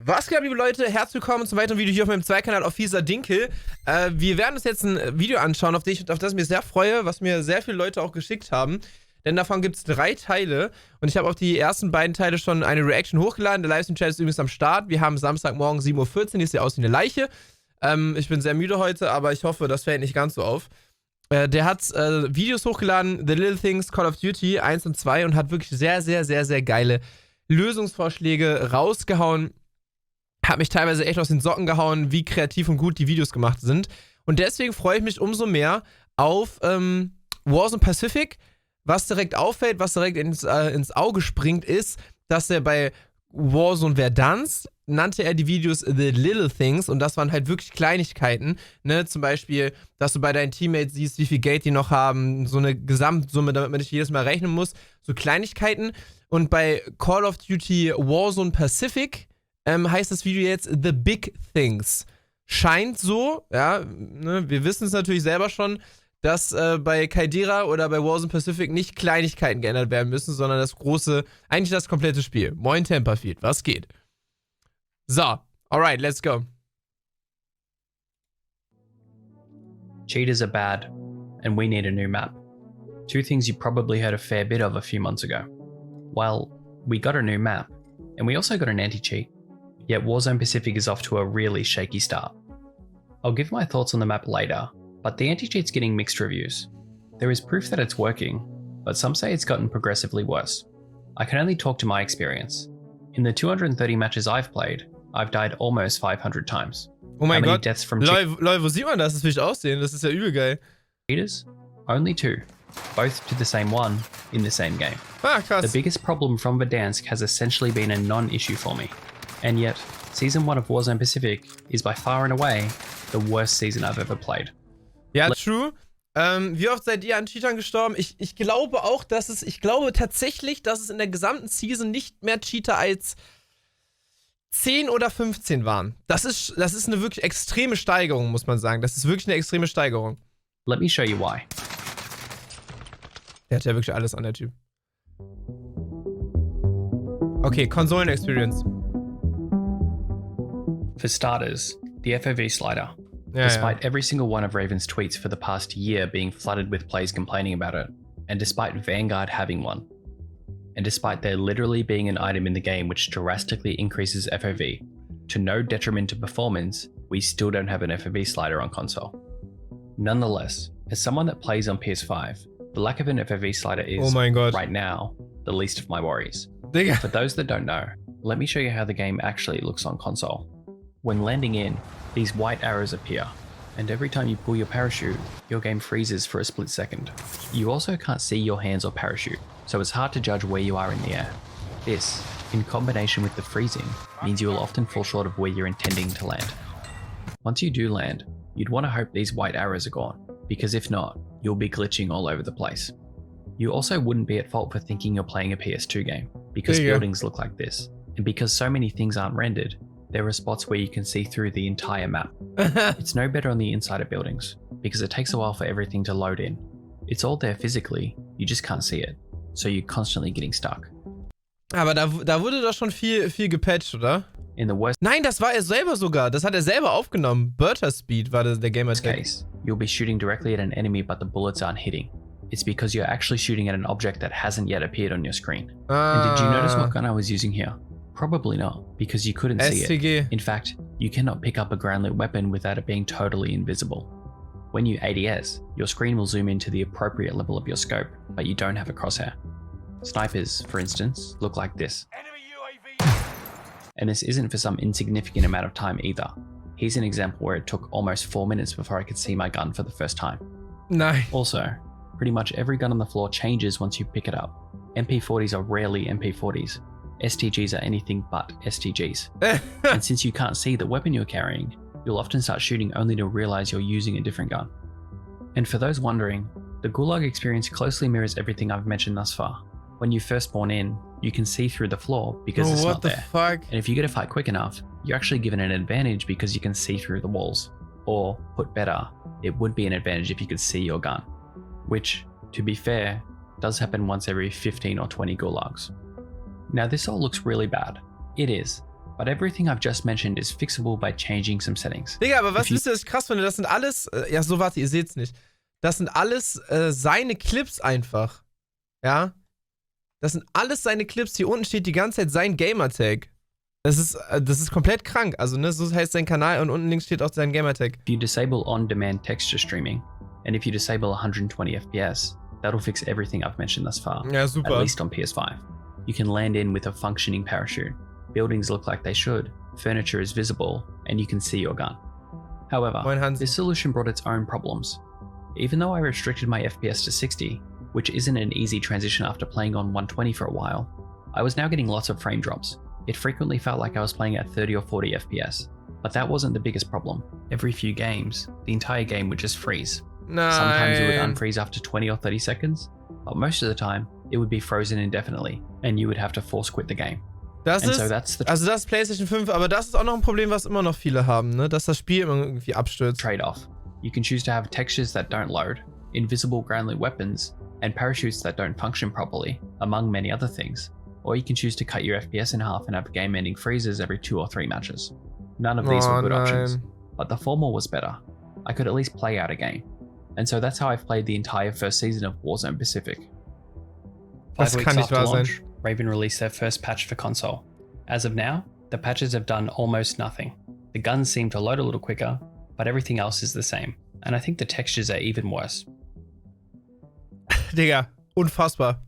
Was geht ab, liebe Leute? Herzlich willkommen zum weiteren Video hier auf meinem Zweikanal auf dieserkingphil. Wir werden uns jetzt ein Video anschauen, auf das ich mich sehr freue, was mir sehr viele Leute auch geschickt haben. Denn davon gibt es 3 Teile und ich habe auf die ersten beiden Teile schon eine Reaction hochgeladen. Der Livestream-Chat ist übrigens am Start. Wir haben Samstagmorgen 7:14 Uhr, ich sehe aus wie eine Leiche. Ich bin sehr müde heute, aber ich hoffe, das fällt nicht ganz so auf. Der hat Videos hochgeladen, The Little Things, Call of Duty 1 und 2 und hat wirklich sehr geile Lösungsvorschläge rausgehauen. Hat mich teilweise echt aus den Socken gehauen, wie kreativ und gut die Videos gemacht sind. Und deswegen freue ich mich umso mehr auf Warzone Pazifik. Was direkt auffällt, was direkt ins Auge springt, ist, dass er bei Warzone Verdansk nannte er die Videos The Little Things und das waren halt wirklich Kleinigkeiten, ne, zum Beispiel, dass du bei deinen Teammates siehst, wie viel Geld die noch haben, so eine Gesamtsumme, damit man nicht jedes Mal rechnen muss, so Kleinigkeiten. Und bei Call of Duty Warzone Pazifik heißt das Video jetzt The Big Things. Scheint so, ja, ne, wir wissen es natürlich selber schon, dass bei Caldera oder bei Warzone Pazifik nicht Kleinigkeiten geändert werden müssen, sondern das große, eigentlich das komplette Spiel. Moin Temperfield, was geht? So, alright, let's go. Cheaters are bad, and we need a new map. 2 things you probably heard a fair bit of a few months ago. Well, we got a new map, and we also got an anti-cheat, yet Warzone Pazifik is off to a really shaky start. I'll give my thoughts on the map later, but the anti-cheat's getting mixed reviews. There is proof that it's working, but some say it's gotten progressively worse. I can only talk to my experience. In the 230 matches I've played, I've died almost 500 times. Oh mein Gott, deaths from Leute, wo sieht man das? Das will ich aussehen, das ist ja übel geil. cheaters? Only 2, both to the same one in the same game. Ah, krass. The biggest problem from Verdansk has essentially been a non-issue for me. And yet, Season 1 of Warzone Pazifik is by far and away the worst season I've ever played. Ja, true. Wie oft seid ihr an Cheatern gestorben? Ich glaube auch, ich glaube tatsächlich, dass es in der gesamten Season nicht mehr Cheater als 10 oder 15 waren. Das ist eine wirklich extreme Steigerung, muss man sagen. Das ist wirklich eine extreme Steigerung. Let me show you why. Der hat ja wirklich alles an, der Typ. Okay, Konsolen-Experience. For starters, the FOV slider. Ja, Despite every single one of Raven's tweets for the past year being flooded with plays complaining about it, and despite Vanguard having one, and despite there literally being an item in the game which drastically increases FOV, to no detriment to performance, we still don't have an FOV slider on console. Nonetheless, as someone that plays on PS5, the lack of an FOV slider is, oh mein Gott, right now, the least of my worries. Digga. For those that don't know, let me show you how the game actually looks on console. When landing in, these white arrows appear, and every time you pull your parachute, your game freezes for a split second. You also can't see your hands or parachute, so it's hard to judge where you are in the air. This, in combination with the freezing, means you will often fall short of where you're intending to land. Once you do land, you'd want to hope these white arrows are gone, because if not, you'll be glitching all over the place. You also wouldn't be at fault for thinking you're playing a PS2 game, because buildings look like this, and because so many things aren't rendered, there are spots where you can see through the entire map. It's no better on the inside of buildings, because it takes a while for everything to load in. It's all there physically, you just can't see it, so you're constantly getting stuck. Aber da wurde doch schon viel gepatcht, oder? In the worst Nein, das war er selber sogar. Das hat er selber aufgenommen. Burter Speed war der Gamer-Tag. case, you'll be shooting directly at an enemy but the bullets aren't hitting. It's because you're actually shooting at an object that hasn't yet appeared on your screen. And did you notice what gun I was using here? Probably not, because you couldn't see it. In fact, you cannot pick up a ground lit weapon without it being totally invisible. When you ADS, your screen will zoom into the appropriate level of your scope, but you don't have a crosshair. Snipers, for instance, look like this. And this isn't for some insignificant amount of time either. Here's an example where it took almost 4 minutes before I could see my gun for the first time. Nice. Also, pretty much every gun on the floor changes once you pick it up. MP40s are rarely MP40s. STGs are anything but STGs. And since you can't see the weapon you're carrying, you'll often start shooting only to realize you're using a different gun. And for those wondering, the Gulag experience closely mirrors everything I've mentioned thus far. When you first spawn in, you can see through the floor because it's not there. What the fuck? And if you get a fight quick enough, you're actually given an advantage because you can see through the walls. Or, put better, it would be an advantage if you could see your gun. Which, to be fair, does happen once every 15 or 20 Gulags. Now this all looks really bad. It is. But everything I've just mentioned is fixable by changing some settings. Digga, aber was wisst ihr, was ich krass finde? Das sind alles, ja so, warte, ihr seht's nicht. Das sind alles seine Clips einfach. Ja? Das sind alles seine Clips. Hier unten steht die ganze Zeit sein Gamertag. Das ist komplett krank. Also, ne, so heißt sein Kanal und unten links steht auch sein Gamertag. If you disable on-demand texture streaming, and if you disable 120 FPS, that'll fix everything I've mentioned thus far. Ja, super. At least on PS5. You can land in with a functioning parachute. Buildings look like they should, furniture is visible, and you can see your gun. However, this solution brought its own problems. Even though I restricted my FPS to 60, which isn't an easy transition after playing on 120 for a while, I was now getting lots of frame drops. It frequently felt like I was playing at 30 or 40 FPS, but that wasn't the biggest problem. Every few games, the entire game would just freeze. Sometimes it would unfreeze after 20 or 30 seconds, but most of the time, it would be frozen indefinitely, and you would have to force quit the game. Das ist PlayStation 5, aber das ist auch noch ein Problem, was immer noch viele haben, ne? Dass das Spiel immer irgendwie abstürzt. Trade-off. You can choose to have textures that don't load, invisible ground-lit weapons, and parachutes that don't function properly, among many other things. Or you can choose to cut your FPS in half and have game-ending freezes every 2 or 3 matches. None of these were good options, but the former was better. I could at least play out a game. And so that's how I've played the entire first season of Warzone Pazifik. 5 weeks after launch, Raven released their first patch for console. As of now, the patches have done almost nothing. The guns seem to load a little quicker, but everything else is the same. And I think the textures are even worse. Digga, unfassbar.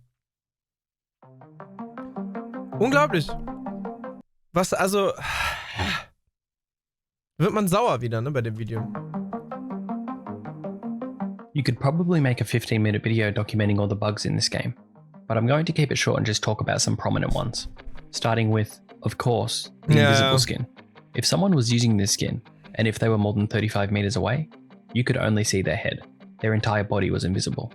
Unglaublich. Was, also... Wird man sauer wieder, ne, bei dem Video. You could probably make a 15-minute video documenting all the bugs in this game, but I'm going to keep it short and just talk about some prominent ones. Starting with, of course, the invisible skin. If someone was using this skin, and if they were more than 35 meters away, you could only see their head. Their entire body was invisible.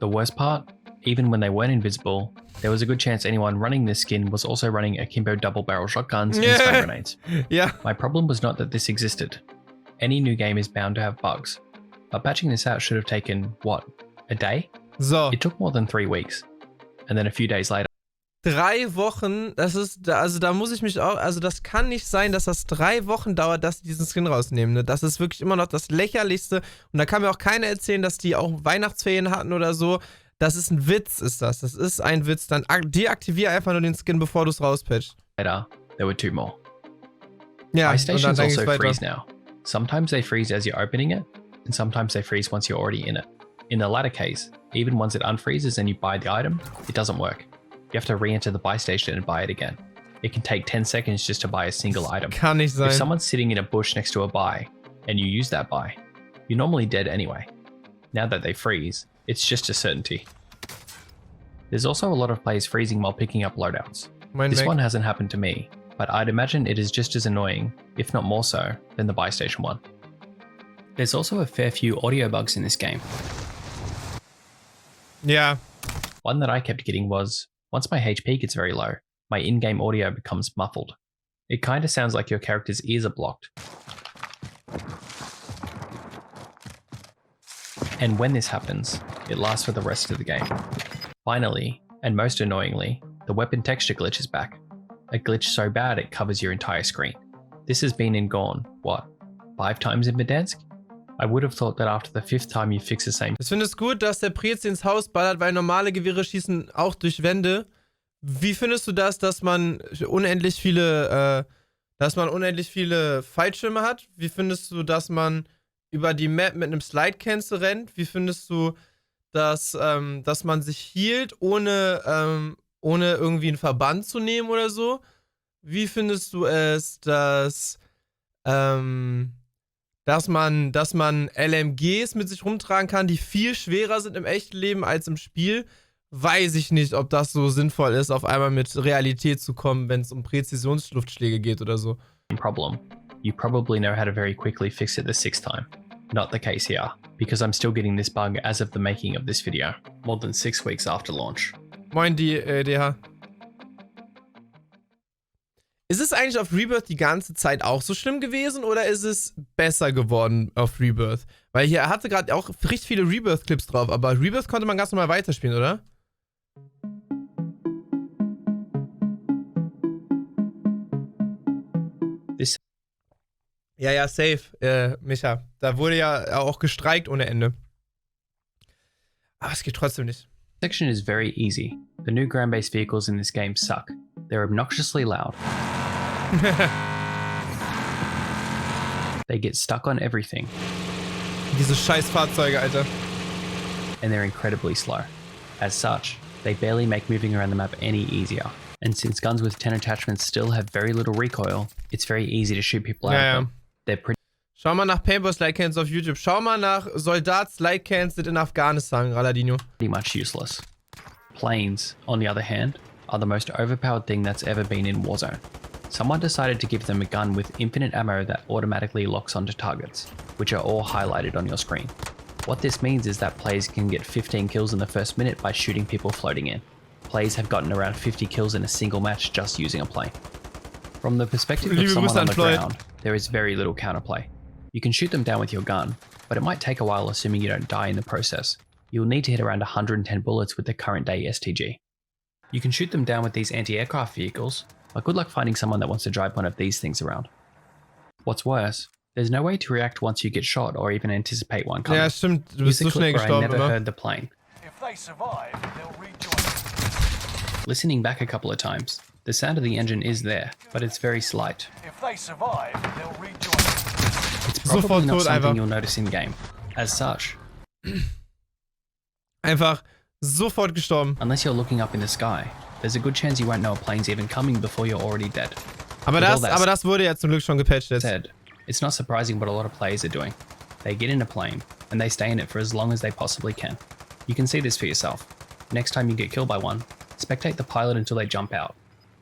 The worst part, even when they weren't invisible, there was a good chance anyone running this skin was also running akimbo double-barrel shotguns and stun grenades. Yeah. My problem was not that this existed. Any new game is bound to have bugs. But patching this out should have taken, what, a day? So. It took more than 3 weeks. And then a few days later. 3 Wochen, das ist, also da muss ich mich auch, also das kann nicht sein, dass das 3 Wochen dauert, dass die diesen Skin rausnehmen, ne? Das ist wirklich immer noch das Lächerlichste. Und da kann mir auch keiner erzählen, dass die auch Weihnachtsferien hatten oder so. Das ist ein Witz, ist das. Das ist ein Witz. Dann deaktivier einfach nur den Skin, bevor du es rauspatchst. Later, there were 2 more. Ja, My stations also freeze now. Sometimes they freeze as you're opening it, and sometimes they freeze once you're already in it. In the latter case, even once it unfreezes and you buy the item, it doesn't work. You have to re-enter the buy station and buy it again. It can take 10 seconds just to buy a single item. Kann nicht sein. If someone's sitting in a bush next to a buy, and you use that buy, you're normally dead anyway. Now that they freeze, it's just a certainty. There's also a lot of players freezing while picking up loadouts. This one hasn't happened to me, but I'd imagine it is just as annoying, if not more so, than the buy station one. There's also a fair few audio bugs in this game. Yeah. One that I kept getting was, once my HP gets very low, my in-game audio becomes muffled. It kinda sounds like your character's ears are blocked. And when this happens, it lasts for the rest of the game. Finally, and most annoyingly, the weapon texture glitch is back. A glitch so bad it covers your entire screen. This has been and gone, what, 5 times in Verdansk? I would have thought that after the 5th time you fix the same. Ich finde es gut, dass der Prezi ins Haus ballert, weil normale Gewehre schießen auch durch Wände. Wie findest du das, dass man unendlich viele Fallschirme hat? Wie findest du, dass man über die Map mit einem Slide-Cancel rennt? Wie findest du, dass man sich healt, ohne irgendwie einen Verband zu nehmen oder so? Wie findest du es, dass man LMGs mit sich rumtragen kann, die viel schwerer sind im echten Leben als im Spiel? Weiß ich nicht, ob das so sinnvoll ist, auf einmal mit Realität zu kommen, wenn es um Präzisionsluftschläge geht oder so. Problem. You probably know how to very quickly fix it the 6th time. Not the case here, because I'm still getting this bug as of the making of this video, more than 6 weeks after launch. Moin, DH. Ist es eigentlich auf Rebirth die ganze Zeit auch so schlimm gewesen oder ist es besser geworden auf Rebirth? Weil hier hatte gerade auch richtig viele Rebirth-Clips drauf, aber Rebirth konnte man ganz normal weiterspielen, oder? Ja, ja, safe, Micha. Da wurde ja auch gestreikt ohne Ende. Aber es geht trotzdem nicht. Section is very easy. The new ground-based vehicles in this game suck. They're obnoxiously loud. They get stuck on everything. Diese scheiß Fahrzeuge, Alter. And they're incredibly slow. As such, they barely make moving around the map any easier. And since guns with 10 attachments still have very little recoil, it's very easy to shoot people out of them. They're pretty Schau mal nach Paintball-Slide-Cans auf YouTube. Schau mal nach Soldat-Slide-Cans in Afghanistan, Raladino. much useless. Planes, on the other hand, are the most overpowered thing that's ever been in Warzone. Someone decided to give them a gun with infinite ammo that automatically locks onto targets, which are all highlighted on your screen. What this means is that players can get 15 kills in the first minute by shooting people floating in. Players have gotten around 50 kills in a single match just using a plane. From the perspective of someone on the ground, there is very little counterplay. You can shoot them down with your gun, but it might take a while assuming you don't die in the process. You'll need to hit around 110 bullets with the current day STG. You can shoot them down with these anti-aircraft vehicles, but good luck finding someone that wants to drive one of these things around. What's worse, there's no way to react once you get shot or even anticipate one coming. Ja, stimmt. Du bist so schnell gestorben, I never oder? heard the plane. If they survive, they'll rejoin. Listening back a couple of times, the sound of the engine is there, but it's very slight. If they survive, they'll rejoin. It's probably Sofort not tot something einfach. you'll notice in game. As such, Einfach sofort gestorben. unless you're looking up in the sky, there's a good chance you won't know a plane's even coming before you're already dead. Aber das wurde ja zum Glück schon gepatcht jetzt. Said, it's not surprising what a lot of players are doing. They get in a plane, and they stay in it for as long as they possibly can. You can see this for yourself. Next time you get killed by one, spectate the pilot until they jump out.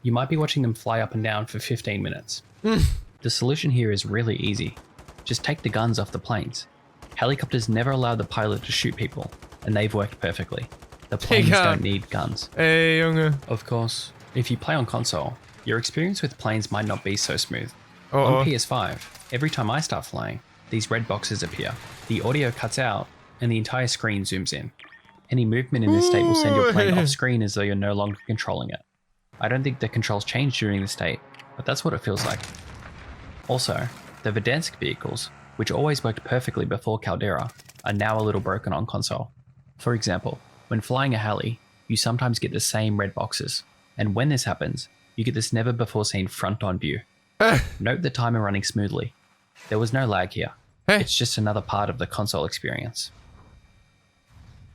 You might be watching them fly up and down for 15 minutes. The solution here is really easy. Just take the guns off the planes. Helicopters never allow the pilot to shoot people, and they've worked perfectly. The planes don't need guns. Ey, Junge. Of course, if you play on console, your experience with planes might not be so smooth. Oh, On PS5, every time I start flying, these red boxes appear. The audio cuts out, and the entire screen zooms in. Any movement in this state will send your plane off screen as though you're no longer controlling it. I don't think the controls change during this state, but that's what it feels like. Also, the Verdansk vehicles, which always worked perfectly before Caldera, are now a little broken on console. For example, when flying a heli, you sometimes get the same red boxes, and when this happens, you get this never before seen front-on view. Note the timer running smoothly. There was no lag here. It's just another part of the console experience.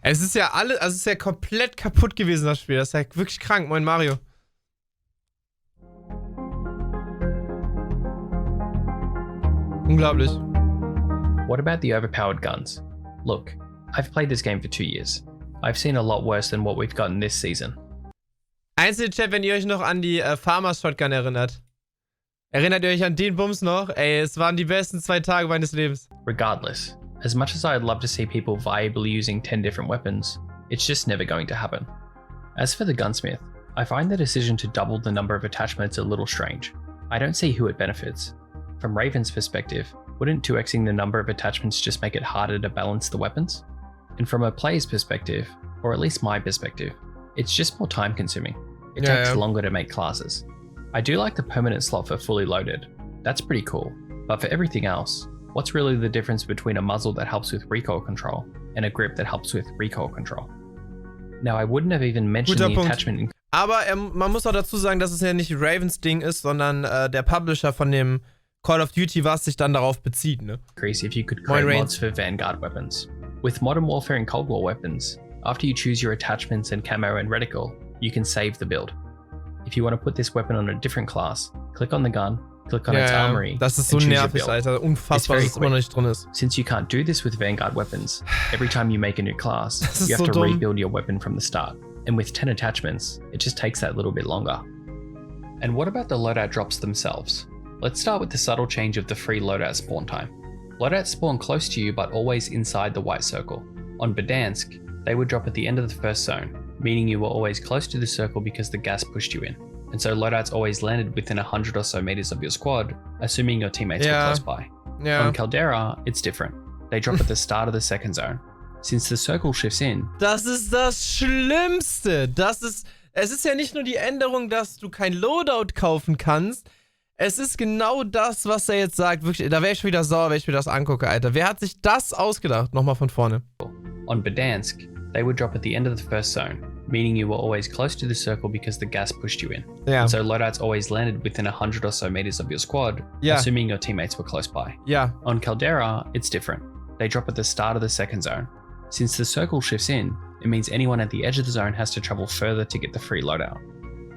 Es ist ja also es ist ja komplett kaputt gewesen, das Spiel. Das ist ja wirklich krank. Moin, Mario. Unglaublich. What about the overpowered guns? Look, I've played this game for 2 years. I've seen a lot worse than what we've gotten this season. Einzelchat, wenn ihr euch noch an die Farmers Shotgun erinnert. Erinnert ihr euch an den Bums noch? Ey, es waren die besten 2 Tage meines Lebens. Regardless, as much as I'd love to see people viably using 10 different weapons, it's just never going to happen. As for the gunsmith, I find the decision to double the number of attachments a little strange. I don't see who it benefits. From Raven's perspective, wouldn't 2xing the number of attachments just make it harder to balance the weapons? And from a player's perspective, or at least my perspective, it's just more time consuming. It takes longer to make classes. I do like the permanent slot for fully loaded. That's pretty cool. But for everything else, what's really the difference between a muzzle that helps with recoil control and a grip that helps with recoil control? Now, I wouldn't have even mentioned the attachment in Aber man muss auch dazu sagen, dass es ja nicht Ravens Ding ist, sondern der Publisher von dem Call of Duty, was sich dann darauf bezieht, ne? increase if you could create mods for Vanguard weapons. With Modern Warfare and Cold War weapons, after you choose your attachments and camo and reticle, you can save the build. If you want to put this weapon on a different class, click on the gun, click on its armory, das ist so and choose your nervig, build. Alter. Unfassbar, dass es immer noch nicht drin ist. Since you can't do this with Vanguard weapons, every time you make a new class, you have so to dumm. rebuild your weapon from the start. And with 10 attachments, it just takes that little bit longer. And what about the loadout drops themselves? Let's start with the subtle change of the free loadout spawn time. Loadouts spawn close to you but always inside the white circle. On Verdansk, they would drop at the end of the first zone, meaning you were always close to the circle because the gas pushed you in. And so loadouts always landed within 100 or so meters of your squad, assuming your teammates were close by. On Caldera, it's different. They drop at the start of the second zone. Since the circle shifts in, Das ist das Schlimmste. Es ist ja nicht nur die Änderung, dass du kein Loadout kaufen kannst. Es ist genau das, was er jetzt sagt. Wirklich, da wäre ich schon wieder sauer, wenn ich mir das angucke, Alter. Wer hat sich das ausgedacht? Nochmal von vorne. On Verdansk, they would drop at the end of the first zone, meaning you were always close to the circle because the gas pushed you in. Ja. And so loadouts always landed within 100 or so meters of your squad, Yeah. assuming your teammates were close by. Ja. On Caldera, it's different. They drop at the start of the second zone. Since the circle shifts in, it means anyone at the edge of the zone has to travel further to get the free loadout.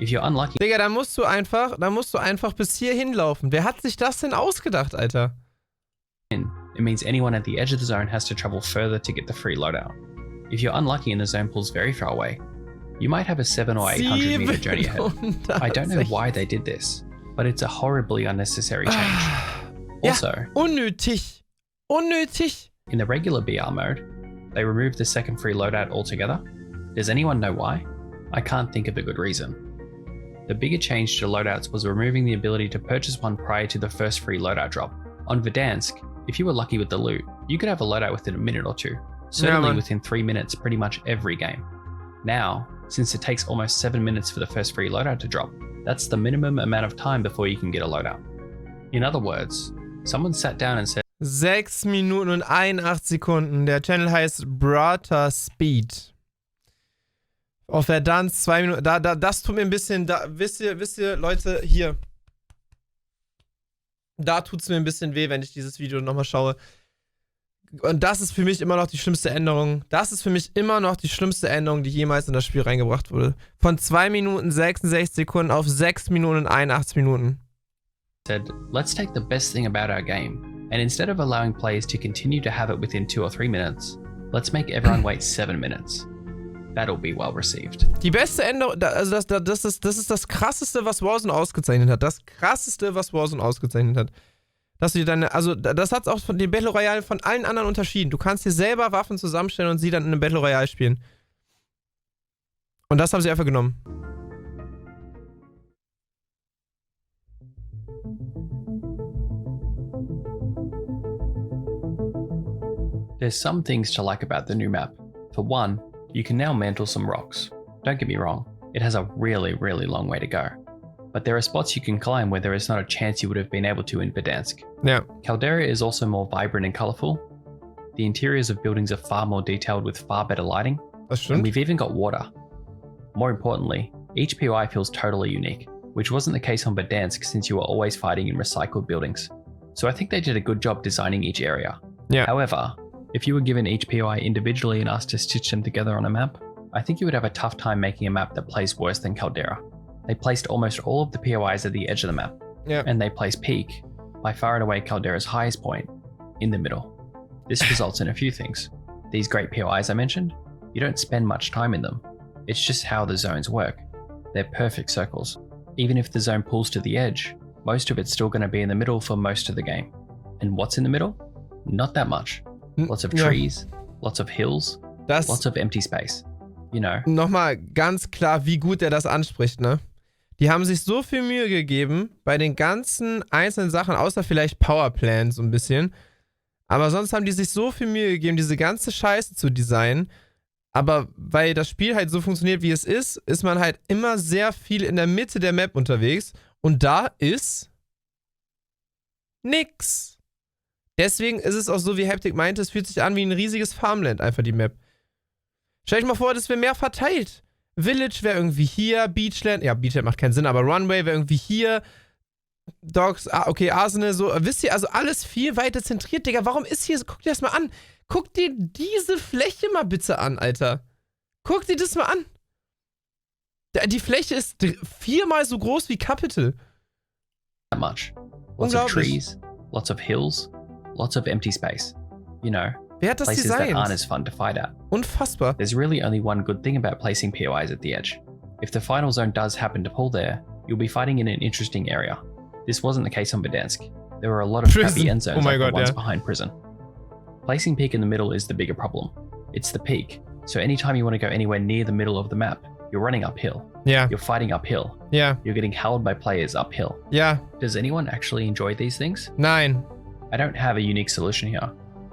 If you're unlucky, Digga, da musst du einfach bis hier hinlaufen. Wer hat sich das denn ausgedacht, Alter? it means anyone at the edge of the zone has to travel further to get the free loadout. If you're unlucky and the zone pulls very far away, you might have a 700 or 800 meter journey ahead. I don't know why they did this, but it's a horribly unnecessary change. Also, Unnötig. Unnötig. in the regular BR mode, they removed the second free loadout altogether. Does anyone know why? I can't think of a good reason. The bigger change to loadouts was removing the ability to purchase one prior to the first free loadout drop. On Verdansk, if you were lucky with the loot, you could have a loadout within a minute or two, certainly man. within 3 minutes pretty much every game. Now, since it takes almost 7 minutes for the first free loadout to drop, that's the minimum amount of time before you can get a loadout. In other words, someone sat down and said, 6 Minuten und 81 Sekunden. Der Channel heißt Brata Speed. Auf Verdansk 2 Minuten. Das tut mir ein bisschen. Wisst ihr, Leute, hier. Da tut es mir ein bisschen weh, wenn ich dieses Video nochmal schaue. Und das ist für mich immer noch die schlimmste Änderung. Das ist für mich immer noch die schlimmste Änderung, die jemals in das Spiel reingebracht wurde. Von 2 Minuten 66 Sekunden auf 6 Minuten und 81 Minuten. let's take the best thing about our game, and instead of allowing players to continue to have it within 2 or 3 minutes, let's make everyone wait 7 minutes. That'll be well received. Die beste Änderung, also das ist das Krasseste, was Warzone ausgezeichnet hat. Das Krasseste, was Warzone ausgezeichnet hat. Dass du dir deine, also das hat auch von den Battle Royale von allen anderen unterschieden. Du kannst dir selber Waffen zusammenstellen und sie dann in einem Battle Royale spielen. Und das haben sie einfach genommen. There's some things to like about the new map. For one, you can now mantle some rocks. Don't get me wrong, it has a really, really long way to go. But there are spots you can climb where there is not a chance you would have been able to in Verdansk. Ja. Caldera is also more vibrant and colourful. The interiors of buildings are far more detailed with far better lighting. Das And stimmt. we've even got water. More importantly, each POI feels totally unique, which wasn't the case on Verdansk since you were always fighting in recycled buildings. So I think they did a good job designing each area. Yeah. However, if you were given each POI individually and asked to stitch them together on a map, I think you would have a tough time making a map that plays worse than Caldera. They placed almost all of the POIs at the edge of the map, Ja. and they placed Peak, by far and away Caldera's highest point, in the middle. This results in a few things. These great POIs I mentioned, you don't spend much time in them. It's just how the zones work. They're perfect circles. Even if the zone pulls to the edge, most of it's still going to be in the middle for most of the game. And what's in the middle? Not that much. Lots of Ja. trees, lots of hills, Das lots of empty space. You know, nochmal ganz klar, wie gut er das anspricht, ne? Die haben sich so viel Mühe gegeben bei den ganzen einzelnen Sachen, außer vielleicht Powerplan so ein bisschen. Aber sonst haben die sich so viel Mühe gegeben, diese ganze Scheiße zu designen. Aber weil das Spiel halt so funktioniert, wie es ist man halt immer sehr viel in der Mitte der Map unterwegs. Und da ist nix. Deswegen ist es auch so, wie Haptic meinte, es fühlt sich an wie ein riesiges Farmland, einfach die Map. Stell dich mal vor, das wäre mehr verteilt. Village wäre irgendwie hier, Beachland, ja, Beachland macht keinen Sinn, aber Runway wäre irgendwie hier. Dogs, okay, Arsenal, so, wisst ihr, also alles viel weiter zentriert, Digga. Warum ist hier, guck dir das mal an. Guck dir diese Fläche mal bitte an, Alter. Guck dir das mal an. Die Fläche ist 4-mal so groß wie Capital. that much. Lots of Unglaublich. trees, lots of hills, lots of empty space. You know, Wer hat das places that aren't designt? as fun to fight at. Unfassbar. There's really only one good thing about placing POIs at the edge. If the final zone does happen to pull there, you'll be fighting in an interesting area. This wasn't the case on Verdansk. There were a lot of Prison. crappy end zones Oh my like the God, ones yeah. behind prison. Placing Peak in the middle is the bigger problem. It's the peak, so anytime you want to go anywhere near the middle of the map, you're running uphill. Ja, You're fighting uphill. ja, You're getting held by players uphill. ja, Does anyone actually enjoy these things? nein. I don't have a unique solution here.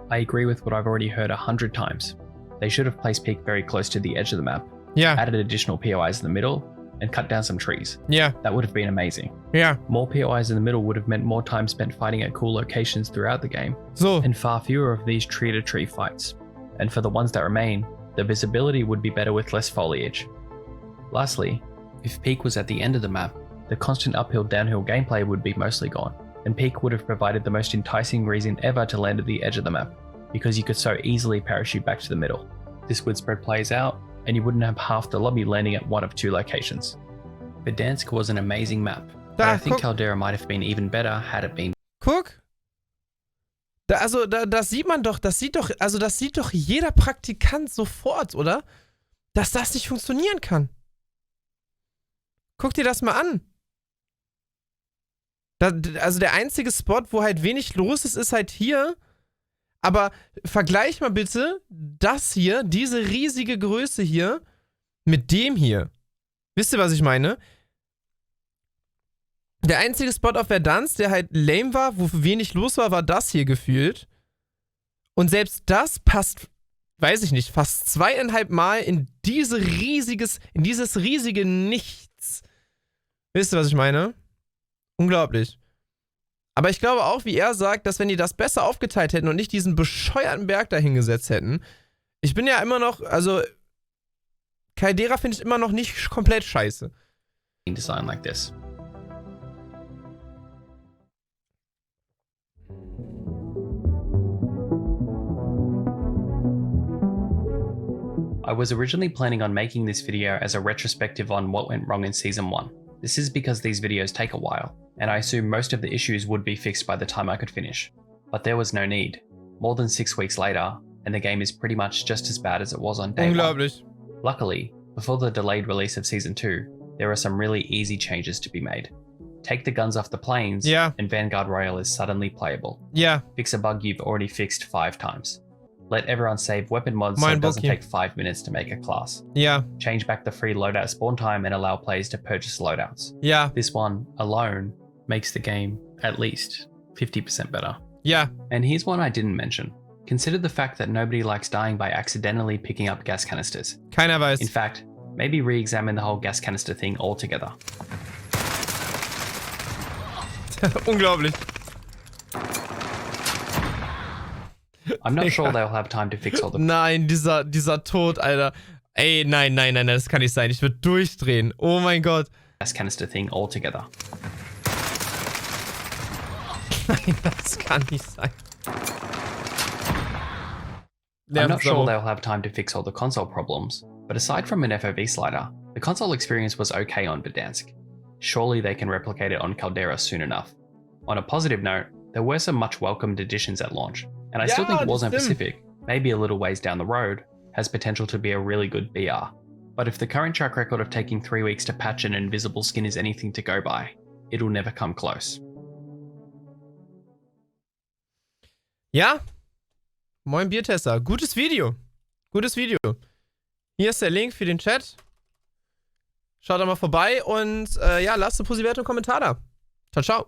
I agree with what I've already heard 100 times. They should have placed Peak very close to the edge of the map, Ja, added additional POIs in the middle, and cut down some trees. Ja, That would have been amazing. ja. More POIs in the middle would have meant more time spent fighting at cool locations throughout the game, So. and far fewer of these tree-to-tree fights. And for the ones that remain, the visibility would be better with less foliage. Lastly, if Peak was at the end of the map, the constant uphill-downhill gameplay would be mostly gone, and Peak would have provided the most enticing reason ever to land at the edge of the map, because you could so easily parachute back to the middle. This would spread players out, and you wouldn't have half the lobby landing at one of two locations. Verdansk was an amazing map, but I think guck. Caldera might have been even better had it been. Guck. Das sieht man doch, das sieht doch jeder Praktikant sofort, oder? Dass das nicht funktionieren kann. Guck dir das mal an. Also der einzige Spot, wo halt wenig los ist, ist halt hier. Aber vergleich mal bitte das hier, diese riesige Größe hier, mit dem hier. Wisst ihr, was ich meine? Der einzige Spot auf Verdansk, der halt lame war, wo wenig los war, war das hier gefühlt. Und selbst das passt, weiß ich nicht, fast 2,5 Mal in dieses riesige Nichts. Wisst ihr, was ich meine? Unglaublich. Aber ich glaube auch, wie er sagt, dass wenn die das besser aufgeteilt hätten und nicht diesen bescheuerten Berg da hingesetzt hätten. Ich bin ja immer noch, also Caldera finde ich immer noch nicht komplett scheiße. Design like this. I was originally planning on making this video as a retrospective on what went wrong in Season 1. This is because these videos take a while, and I assume most of the issues would be fixed by the time I could finish. But there was no need. More than 6 weeks later, and the game is pretty much just as bad as it was on day 1. Unglaublich. Luckily, before the delayed release of Season 2, there are some really easy changes to be made. Take the guns off the planes, Yeah. and Vanguard Royale is suddenly playable. Ja. Fix a bug you've already fixed 5 times. Let everyone save weapon mods so Mein it doesn't Bock hier. take 5 minutes to make a class. Ja. Change back the free loadout spawn time and allow players to purchase loadouts. Ja. This one, alone, makes the game, at least, 50% better. Ja. And here's one I didn't mention. Consider the fact that nobody likes dying by accidentally picking up gas canisters. Keiner weiß. In fact, maybe re-examine the whole gas canister thing altogether. Unglaublich. I'm not sure they'll have time to fix all the Nein, dieser Tod, Alter. Ey, nein, das kann nicht sein. Ich würde durchdrehen. Oh mein Gott. gas canister thing altogether. Nein, das kann nicht sein. I'm not sure they'll have time to fix all the console problems, but aside from an FOV slider, the console experience was okay on Verdansk. Surely they can replicate it on Caldera soon enough. On a positive note, there were some much welcomed additions at launch, and I still think Ja, das Warzone stimmt. Pazifik, maybe a little ways down the road, has potential to be a really good BR. But if the current track record of taking 3 weeks to patch an invisible skin is anything to go by, it'll never come close. Ja? Moin Biertester. Gutes Video. Gutes Video. Hier ist der Link für den Chat. Schaut da mal vorbei und ja, lasst eine positive Wertung und Kommentar da. Ciao, ciao.